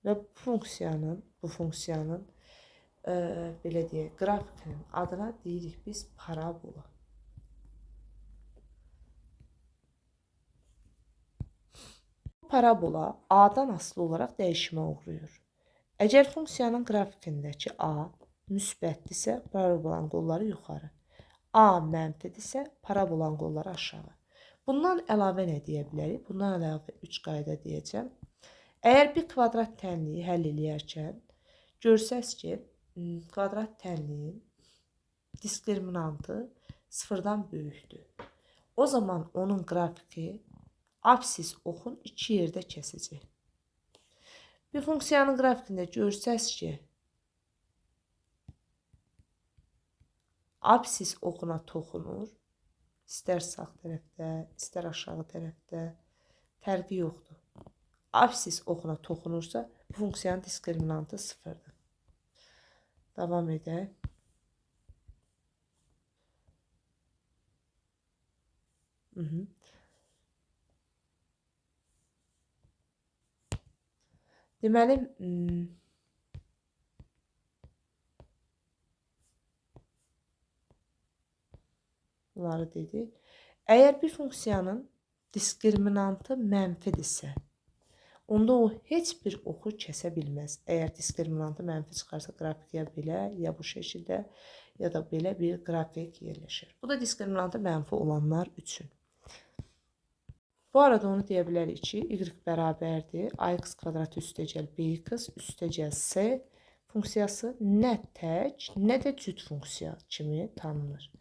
Və bu funksiyanın belə deyək, qrafikinin adına deyirik biz parabola. Bu parabola A-dan asılı olaraq dəyişimə uğrayır. Əgər funksiyanın qrafikindəki A müsbətdirsə, parabolanın qolları yuxarı. A mənfidirsə, parabolanın qolları aşağı. Bundan əlavə nə deyə bilərik? Bundan əlavə 3 qayda deyəcəm. Əgər bir kvadrat tənliyi həll eləyərkən görsəz ki, kvadrat tənliyin diskriminantı sıfırdan böyükdür. O zaman onun qrafiki absis oxun 2 yerdə kəsəcək. Bir funksiyanın qrafikində görsəz ki, absis oxuna toxunur, istər sağ tərəfdə, istər aşağı tərəfdə, fərqi yoxdur. Absis oxuna toxunursa, bu funksiyanın diskriminantı sıfırdır. Davam edək. Deməli, bunları dedik. Əgər bir funksiyanın diskriminantı mənfidirsə, onda o heç bir oxu kəsə bilməz. Əgər diskriminantı mənfi çıxarsa, qrafik ya belə, ya bu şəkildə, ya da belə bir qrafik yerləşir. Bu da diskriminantı mənfi olanlar üçün. Bu arada onu deyə bilərik ki, y bərabərdir ax kvadrat üstəgəl bx üstəgəl c funksiyası nə tək, nə də cüt funksiya kimi tanınır.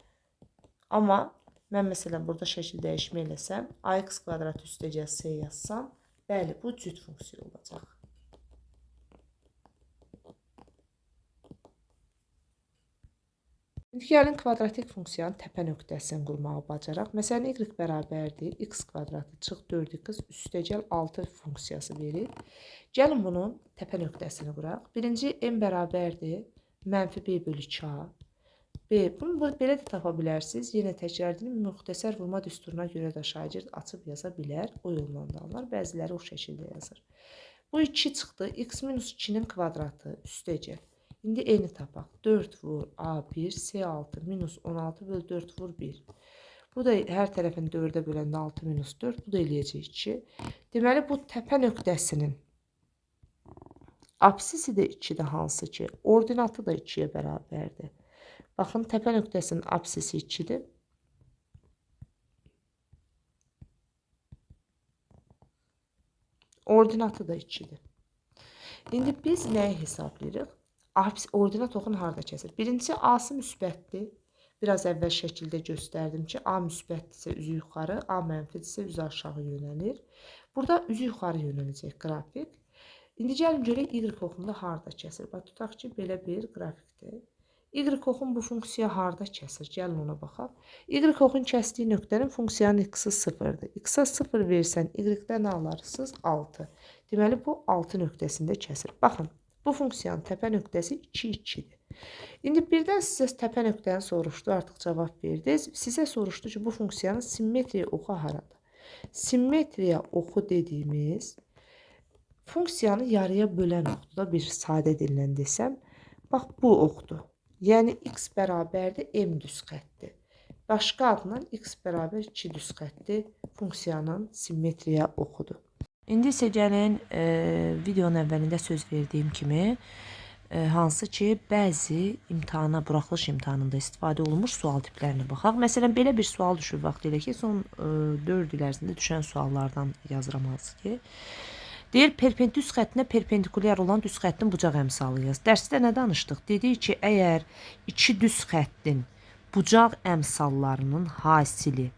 Amma mən məsələn burada şəkil dəyişmə eləsəm, ax kvadrat üstəgəl c yazsam, bəli, bu cüt funksiya olacaq. İndi gəlin kvadratik funksiyanın təpə nöqtəsini qurmağı bacaraq. Məsələn, y bərabərdir x kvadratı çıx 4x üstəgəl 6 funksiyası verir. Gəlin bunun təpə nöqtəsini quraq. Birinci n bərabərdir mənfi b bölü 2a. Bunu belə də tapa bilərsiniz. Yenə təkrar edin, müxtəsər vurma düsturuna görə də şagird açıb yaza bilər. O yolla da alınır. Bəziləri o şəkildə yazır. Bu 2 çıxdı. X minus 2-nin kvadratı üstəgəl. İndi n-i tapaq. 4 vur a1, c6 minus 16 böl 4 vur 1. Bu da hər tərəfini 4-ə böləndə 6 minus 4. Bu da eləyəcək 2. Deməli, bu təpə nöqtəsinin absisi də 2-də hansı ki, ordinatı da 2-yə bərabərdir. Baxın, təpə nöqtəsinin absisi 2-dir. Ordinatı da 2-dir. İndi biz nəyi hesablayırıq? Ordinat oxun harda kəsir? Birincisi A-sı müsbətdir. Biraz əvvəl şəkildə göstərdim ki, A müsbətdirsə üzü yuxarı, A mənfidirsə üzü aşağı yönəlir. Burada üzü yuxarı yönələcək qrafik. İndi gəlin görək Y oxunda harda kəsir. Bax, tutaq ki, belə bir qrafikdir. Y oxun bu funksiya harda kəsir? Gəlin ona baxaq. Y oxun kəsdiyi nöqtənin funksiyanın x-i 0-dır. X-a 0 versən, Y-də nə alarsınız? 6. Deməli, bu 6 nöqtəsində kəsir. Baxın, bu funksiyanın təpə nöqtəsi 2, 2-dir. İndi birdən sizə təpə nöqtəni soruşdu, artıq cavab verdiniz. Sizə soruşdu ki, bu funksiyanın simmetriya oxu haradır? Simmetriya oxu dediyimiz funksiyanı yarıya bölən oxdur da, bir sadə dillə desəm. Bax, bu oxdur. Yəni, x bərabərdir m düz xətdir. Başqa adla x bərabər 2 düz xətdir funksiyanın simmetriya oxudur. İndi isə gəlin videonun əvvəlində söz verdiyim kimi hansı ki bəzi imtahana, buraxılış imtahanında istifadə olunmuş sual tiplərinə baxaq. Məsələn, belə bir sual düşür vaxtilə ki, son 4 il ərzində düşən suallardan yazıram hansı ki. Deyir, düz xəttinə perpendikulyar olan düz xəttin bucaq əmsalı yaz. Dərsdə nə danışdıq? Dedik ki, əgər iki düz xəttin bucaq əmsallarının hasili,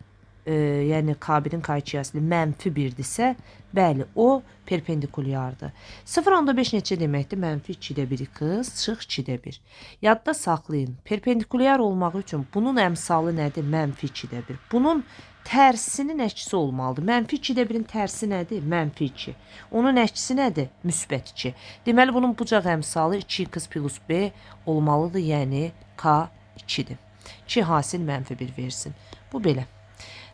yəni K1-in K2 hasili -1-dirsə, bəli, o perpendikulyardır. 0.5 neçə deməkdir? -2-də 1 qız, çıx 2-də 1. Yadda saxlayın, perpendikulyar olmaq üçün bunun əmsalı nədir? -2-də 1. Bunun tərsinin əksi olmalıdır. -2-də 1-in tərsi nədir? -2. Onun əksi nədir? -2. Deməli, bunun bucaq əmsalı 2x plus b olmalıdır, yəni K2-dir. Ki, hasil -1 versin. Bu belə.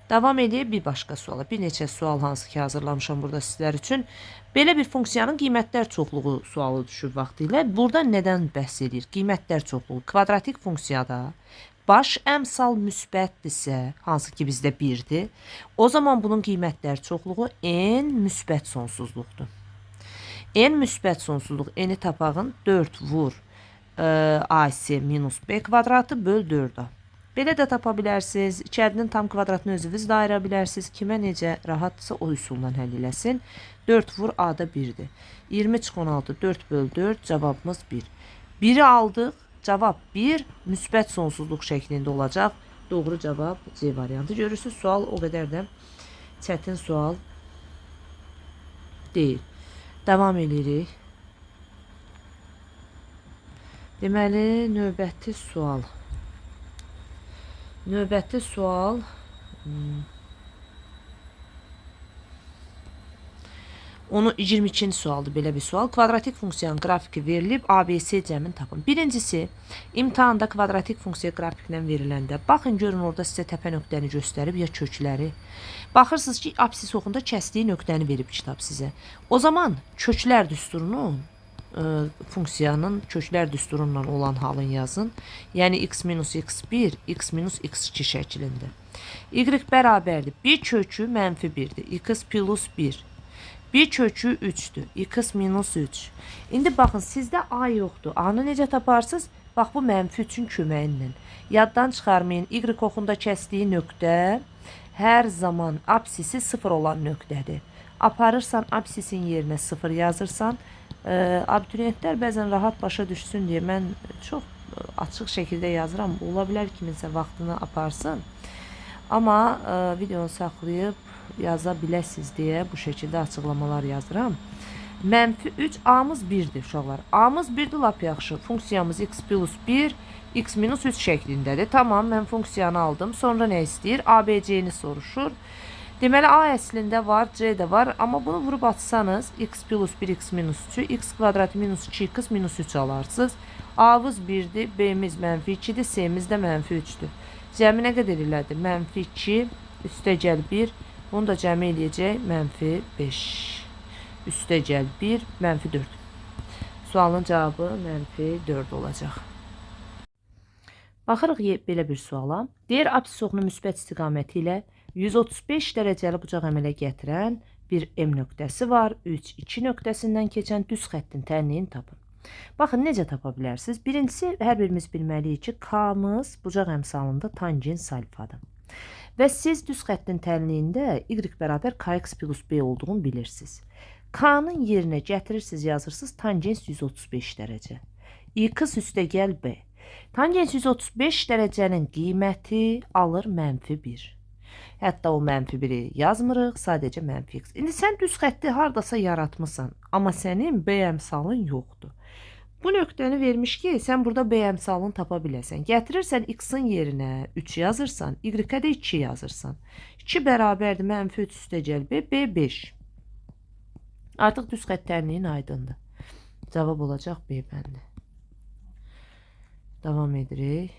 Davam edib bir başqa suala. Bir neçə sual hansı ki hazırlamışam burada sizlər üçün. Belə bir funksiyanın qiymətlər çoxluğu sualı düşüb vaxtilə. Burada nədən bəhs edir? Qiymətlər çoxluğu. Kvadratik funksiyada baş əmsal müsbətdirsə, hansı ki bizdə 1-dir, o zaman bunun qiymətlər çoxluğu n müsbət sonsuzluqdur. N müsbət sonsuzluq, n-i tapağın 4 vur ac minus b kvadratı böl 4a. Belə də tapa bilərsiniz. İçərinin tam kvadratını özünüz də ayıra bilərsiniz. Kimə necə rahatsa o üsulla həll eləsin. 4 vur a-da 1-dir. 20 çıx 16, 4 böl 4, cavabımız 1. 1-i aldıq, cavab 1, müsbət sonsuzluq şəklində olacaq. Doğru cavab C variantı. Görürsünüz, sual o qədər də çətin sual deyil. Davam edirik. Deməli, növbəti sual. Növbəti sual onu 22-ci sualdır, belə bir sual. Kvadratik funksiyanın qrafiki verilib, ABC cəmini tapın. Birincisi, imtahanda kvadratik funksiya qrafiklə veriləndə, baxın, görün, orada sizə təpə nöqtəni göstərib, ya kökləri. Baxırsınız ki, absis oxunda kəsdiyi nöqtəni verib kitab sizə. O zaman köklər düsturunun, funksiyanın köklər düsturundan olan halını yazın. Yəni, x minus x1, x minus x2 şəklində. Y bərabərdir. Bir kökü -1-dir. X plus 1. Bir kökü 3'dür. X minus 3. İndi baxın, sizdə A yoxdur. A-nı necə taparsınız? Bax, bu -3-ün köməyi ilə. Yaddan çıxarmayın. Y oxunda kəsdiyi nöqtə hər zaman absisi 0 olan nöqtədir. Aparırsan, absisin yerinə 0 yazırsan, abituriyentlər bəzən rahat başa düşsün deyə mən çox açıq şəkildə yazıram. Ola bilər kiminsə vaxtını aparsın. Amma videonu saxlayıb yaza biləsiniz deyə bu şəkildə açıqlamalar yazıram. -3, A-mız 1-dir uşaqlar. A-mız 1-dir, lap yaxşı. Funksiyamız x plus 1, x minus 3 şəklindədir. Tamam, mən funksiyanı aldım. Sonra nə istəyir? ABC-ni soruşur. Deməli, A əslində var, C də var. Amma bunu vurub atsanız, x plus 1, x minus 3'ü, x kvadratı minus 2x minus 3 alarsınız. A-vız 1'dir, B-miz -2'dir, C-miz də -3'dür. Cəmi nə qədər elədi? -2 üstə gəl 1. Bunu da cəmi eləyəcək -5. Üstə gəl 1, -4. Sualın cavabı -4 olacaq. Baxırıq belə bir suala. Deyir, absis oxunu müsbət istiqaməti ilə 135 dərəcəli bucaq əmələ gətirən bir M nöqtəsi var. 3, 2 nöqtəsindən keçən düz xəttin tənliyini tapın. Baxın, necə tapa bilərsiniz? Birincisi, hər birimiz bilməliyik ki, K-mız bucaq əmsalında tangens alfadır. Və siz düz xəttin tənliyində Y bərabər KX plus B olduğunu bilirsiniz. K-nın yerinə gətirirsiniz, yazırsınız tangens 135 dərəcə. X üstəgəl B. Tangens 135 dərəcənin qiyməti alır -1. Hətta o -1-i yazmırıq, sadəcə -x. İndi sən düz xətti hardasa yaratmısan, amma sənin B əmsalın yoxdur. Bu nöqtəni vermiş ki, sən burada B əmsalını tapa biləsən. Gətirirsən x-in yerinə 3 yazırsan, y-ə də 2 yazırsan. 2 bərabərdir -3 üstəgəl B, B 5. Artıq düz xəttərliyin aydındır. Cavab olacaq B bəndi. Davam edirik.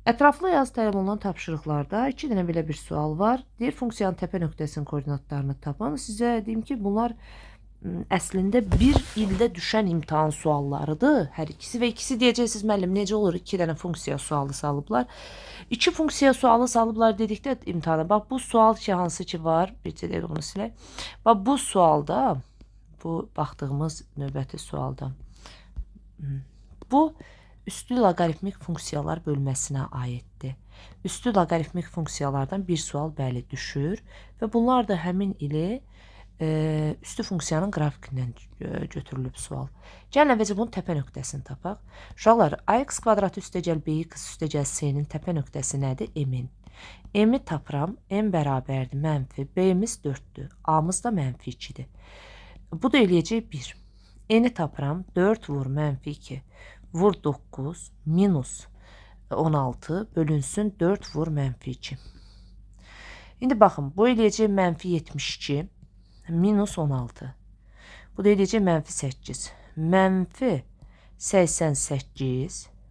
Ətraflı yazı tələb olunan tapşırıqlarda 2 dənə belə bir sual var. Deyir, funksiyanın təpə nöqtəsinin koordinatlarını tapın. Sizə deyim ki, bunlar əslində bir ildə düşən imtahan suallarıdır. Hər ikisi və ikisi deyəcəksiniz, müəllim, necə olur? 2 dənə funksiya sualı salıblar. 2 funksiya sualı salıblar dedikdə imtahana. Bax, bu sual ki, hansı ki var, bircə dəqiqə onu silək. Bax, bu sualda, bu baxdığımız növbəti sualda, bu üstü loqaritmik funksiyalar bölməsinə aiddir. Üstü loqaritmik funksiyalardan bir sual bəli düşür və bunlar da həmin ili üstü funksiyanın qrafikindən götürülüb sual. Gəlin əvvəlcə bunun təpə nöqtəsini tapaq. Uşaqlar, ax kvadratı üstəgəl bx üstəgəl c-nin təpə nöqtəsi nədir? M-in. M-i tapıram, m bərabərdir mənfi, b-miz 4-dür, a-mız da -2-dir. Bu da eləyəcək 1. N-i tapıram, 4 vur -2, vur 9, minus 16, bölünsün 4 vur -2. İndi baxın, bu eləyəcək -72, minus 16. Bu da eləyəcək -8.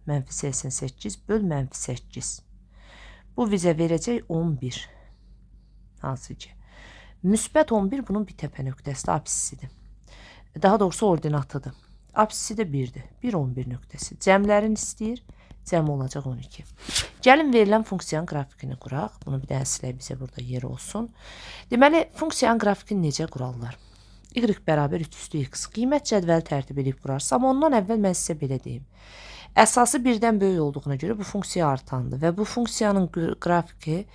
-88 böl -8. Bu bizə verəcək 11. Hansı ki? Müsbət 11 bunun bir təpə nöqtəsidir, apsisidir. Daha doğrusu ordinatıdır. Apsisi də 1-dir. 1, 11 nöqtəsi. Cəmlərini istəyir. Cəm olacaq 12. Gəlin verilən funksiyanın qrafikini quraq. Bunu bir dənə silək, bizə burada yer olsun. Deməli, funksiyanın qrafikini necə qurarlar? Y bərabər 3 üstü x. Qiymət cədvəli tərtib edib qurarsam, ondan əvvəl mən sizə belə deyim. Əsası birdən böyük olduğuna görə bu funksiya artandır və bu funksiyanın qrafiki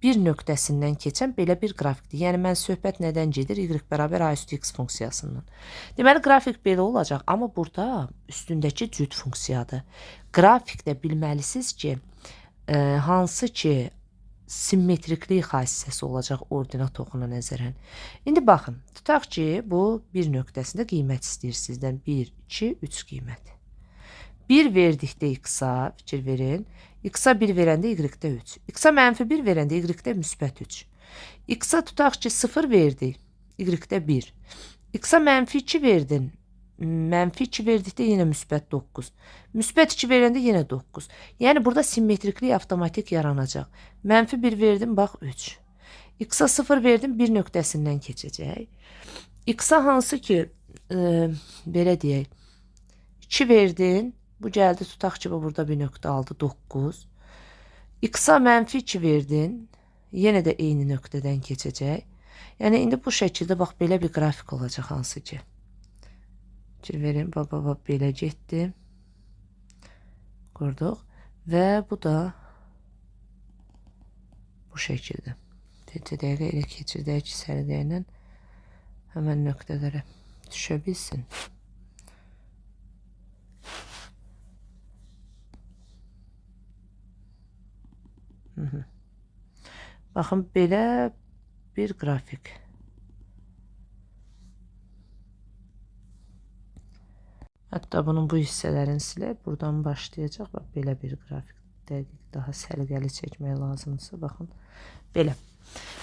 bir nöqtəsindən keçən belə bir qrafikdir. Yəni, mən söhbət nədən gedir? Y bərabər a üstü x funksiyasından. Deməli, qrafik belə olacaq, amma burada üstündəki cüt funksiyadır. Qrafikdə bilməlisiniz ki, hansı ki simmetriklik xassəsi olacaq ordinat oxuna nəzərən. İndi baxın, tutaq ki, bu bir nöqtəsində qiymət istəyir sizdən. 1, 2, 3 qiymət. 1 verdikdə x-a, fikir verin. X-a 1 verəndə y-də 3. X-a -1 verəndə y-də müsbət 3. X-a tutaq ki 0 verdi, y-də 1. X-a -2 verdin, -2 verdikdə yenə müsbət 9. Müsbət 2 verəndə yenə 9. Yəni, burada simmetriklik avtomatik yaranacaq. -1 verdim, bax 3. X-a 0 verdim, bir nöqtəsindən keçəcək. X-a hansı ki, belə deyək, 2 verdin, bu gəldi, tutaq ki, burada bir nöqtə aldı, 9. X-a -2 verdin, yenə də eyni nöqtədən keçəcək. Yəni, indi bu şəkildə, bax, belə bir qrafik olacaq hansı ki. Fikir verin, belə getdi. Qurduq. Və bu da bu şəkildə. Bircə dəqiqə elə keçirdək ki, səliqəylə həmən nöqtələrə düşə bilsin. Baxın, belə bir qrafik. Hətta bunun bu hissələrini silək, buradan başlayacaq. Bax, belə bir qrafik. Dəqiq, daha səliqəli çəkmək lazımdırsa, baxın, belə.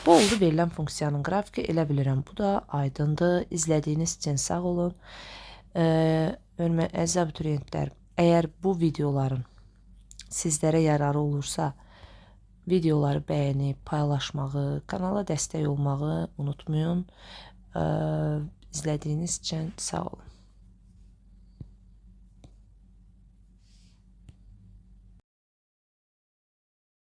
Bu oldu verilən funksiyanın qrafiki. Elə bilirəm, bu da aydındır. İzlədiyiniz üçün sağ olun. Əziz abituriyentlər, əgər bu videoların sizlərə yararı olursa, videoları bəyənib, paylaşmağı, kanala dəstək olmağı unutmayın. İzlədiyiniz üçün sağ olun.